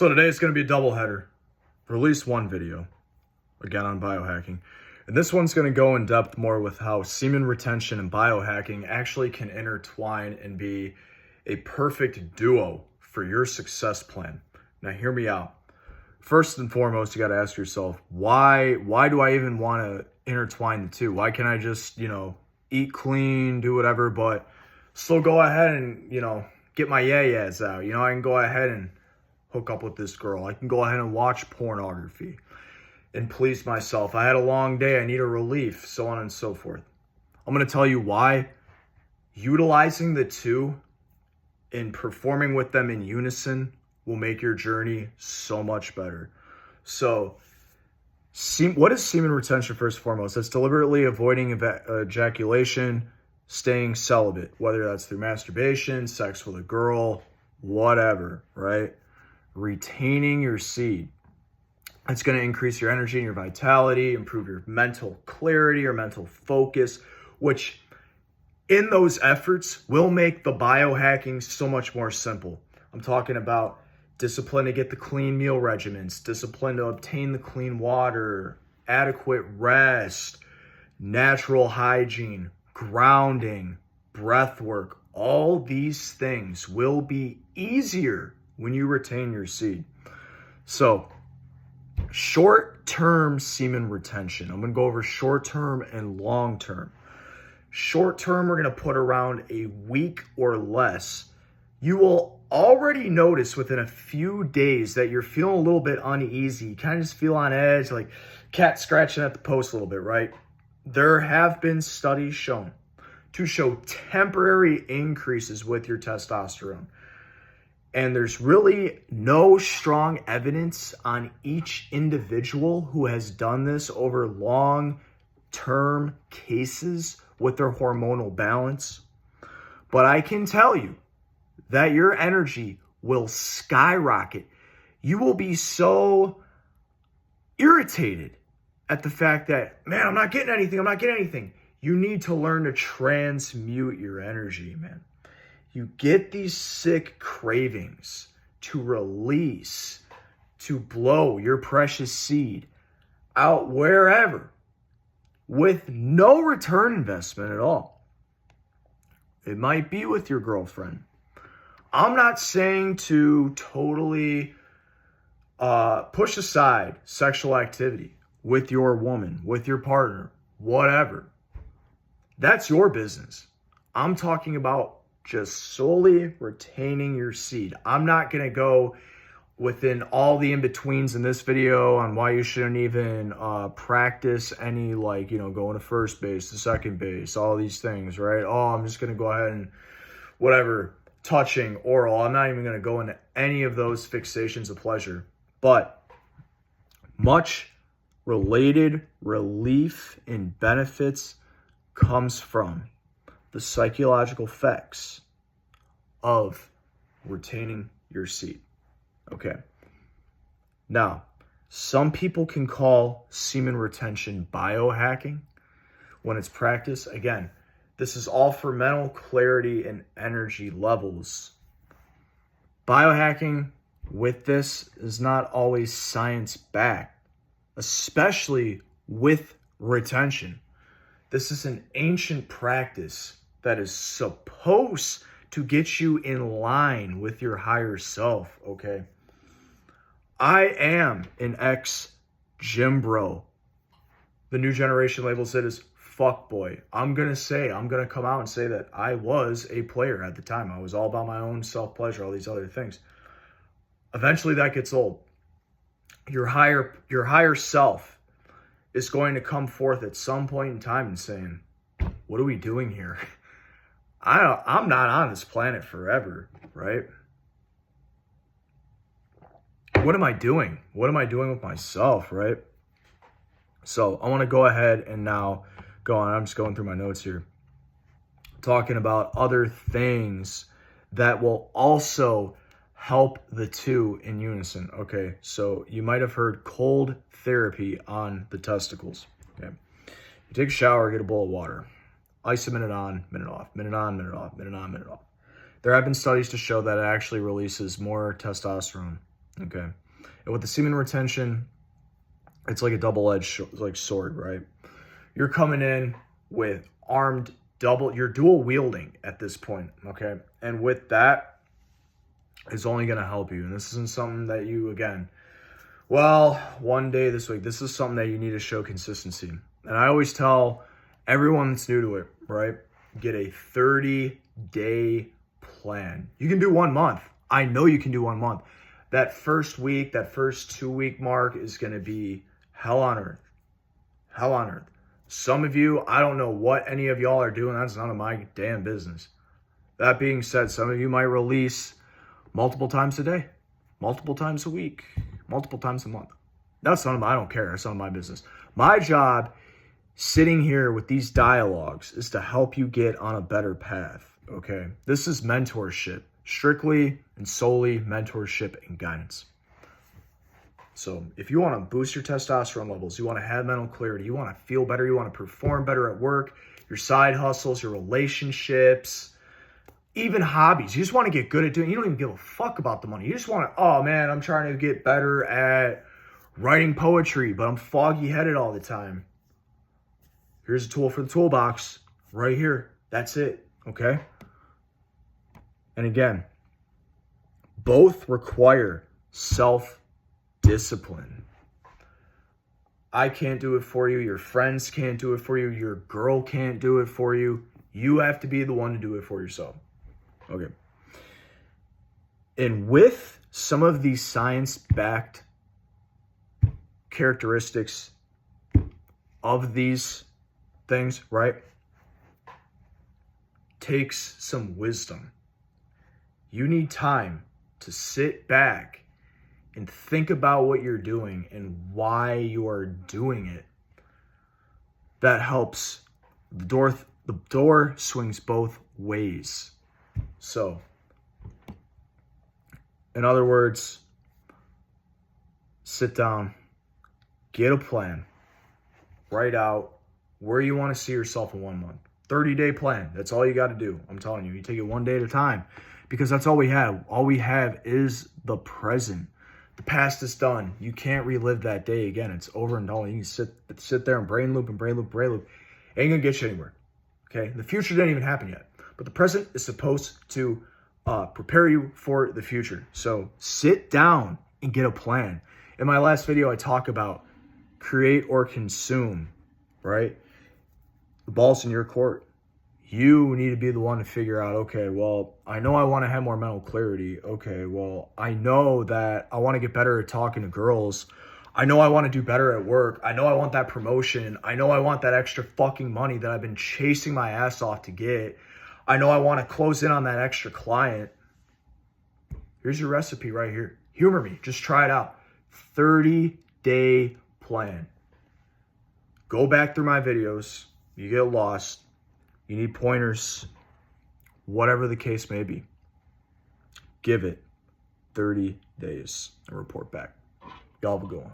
So today it's going to be a double header. Release one video, again on biohacking. And this one's going to go in depth more with how semen retention and biohacking actually can intertwine and be a perfect duo for your success plan. Now hear me out. First and foremost, you got to ask yourself, why do I even want to intertwine the two? Why can't I just, eat clean, do whatever, but still go ahead and, get my yayas out. I can go ahead and hook up with this girl. I can go ahead and watch pornography and please myself. I had a long day. I need a relief, so on and so forth. I'm going to tell you why utilizing the two and performing with them in unison will make your journey so much better. So what is semen retention first and foremost? That's deliberately avoiding ejaculation, staying celibate, whether that's through masturbation, sex with a girl, whatever, right? Retaining your seed. It's going to increase your energy and your vitality, improve your mental clarity or mental focus, which in those efforts will make the biohacking so much more simple. I'm talking about discipline to get the clean meal regimens, discipline to obtain the clean water, adequate rest, natural hygiene, grounding, breath work. All these things will be easier when you retain your seed. So short-term semen retention. I'm going to go over short-term and long-term. Short-term, we're going to put around a week or less. You will already notice within a few days that you're feeling a little bit uneasy. You kind of just feel on edge, like cat scratching at the post a little bit, right? There have been studies shown to show temporary increases with your testosterone. And there's really no strong evidence on each individual who has done this over long-term cases with their hormonal balance. But I can tell you that your energy will skyrocket. You will be so irritated at the fact that, man, I'm not getting anything. You need to learn to transmute your energy, man. You get these sick cravings to release, to blow your precious seed out wherever with no return investment at all. It might be with your girlfriend. I'm not saying to totally push aside sexual activity with your woman, with your partner, whatever. That's your business. I'm talking about just solely retaining your seed. I'm not going to go within all the in-betweens in this video on why you shouldn't even practice any, going to first base, to second base, all these things, right? Oh, I'm just going to go ahead and whatever, touching, oral. I'm not even going to go into any of those fixations of pleasure. But much related relief and benefits comes from the psychological effects of retaining your seed. Okay. Now, some people can call semen retention biohacking when it's practiced. Again, this is all for mental clarity and energy levels. Biohacking with this is not always science-backed, especially with retention. This is an ancient practice that is supposed to get you in line with your higher self, okay? I am an ex-gym bro. The new generation labels it as fuckboy. I'm going to come out and say that I was a player at the time. I was all about my own self-pleasure, all these other things. Eventually that gets old. Your higher self is going to come forth at some point in time and saying, what are we doing here? I'm not on this planet forever, right? What am I doing? What am I doing with myself, right? So I want to go ahead and now go on. I'm just going through my notes here. Talking about other things that will also help the two in unison. Okay, so you might have heard cold therapy on the testicles. Okay, you take a shower, get a bowl of water. Ice a minute on, minute off, minute on, minute off, minute on, minute off. There have been studies to show that it actually releases more testosterone Okay. And with the semen retention, it's like a double-edged sword, right? You're coming in with armed you're dual wielding at this point, okay? And with that, it's only going to help you. And this isn't something that you, again, well, one day this week, this is something that you need to show consistency. And I always tell everyone that's new to it, right? Get a 30-day plan. You can do 1 month. I know you can do 1 month. That first week, that first 2-week mark is going to be hell on earth. Hell on earth. Some of you, I don't know what any of y'all are doing. That's none of my damn business. That being said, some of you might release multiple times a day, multiple times a week, multiple times a month. That's none of my, I don't care. That's none of my business. My job sitting here with these dialogues is to help you get on a better path, okay? This is mentorship, strictly and solely mentorship and guidance. So if you want to boost your testosterone levels, you want to have mental clarity, you want to feel better, you want to perform better at work, your side hustles, your relationships, even hobbies. You just want to get good at doing, you don't even give a fuck about the money. You just want to, oh man, I'm trying to get better at writing poetry, but I'm foggy headed all the time. Here's a tool for the toolbox right here. That's it. Okay. And again, both require self-discipline. I can't do it for you. Your friends can't do it for you. Your girl can't do it for you. You have to be the one to do it for yourself. Okay. And with some of these science-backed characteristics of these things, right, takes some wisdom. You need time to sit back and think about what you're doing and why you are doing it. That helps. The door swings both ways. So, in other words, sit down, get a plan, write out where you want to see yourself in 1 month. 30-day plan. That's all you got to do. I'm telling you, you take it one day at a time, because that's all we have. All we have is the present. The past is done. You can't relive that day again. It's over and done. You can sit there and brain loop. Ain't gonna get you anywhere. Okay? The future didn't even happen yet. But the present is supposed to prepare you for the future. So sit down and get a plan. In my last video, I talk about create or consume, right? The ball's in your court. You need to be the one to figure out, okay, well, I know I want to have more mental clarity. Okay, well, I know that I want to get better at talking to girls. I know I want to do better at work. I know I want that promotion. I know I want that extra fucking money that I've been chasing my ass off to get. I know I want to close in on that extra client. Here's your recipe right here. Humor me. Just try it out. 30-day plan. Go back through my videos. You get lost. You need pointers. Whatever the case may be. Give it 30 days and report back. Y'all have a good one.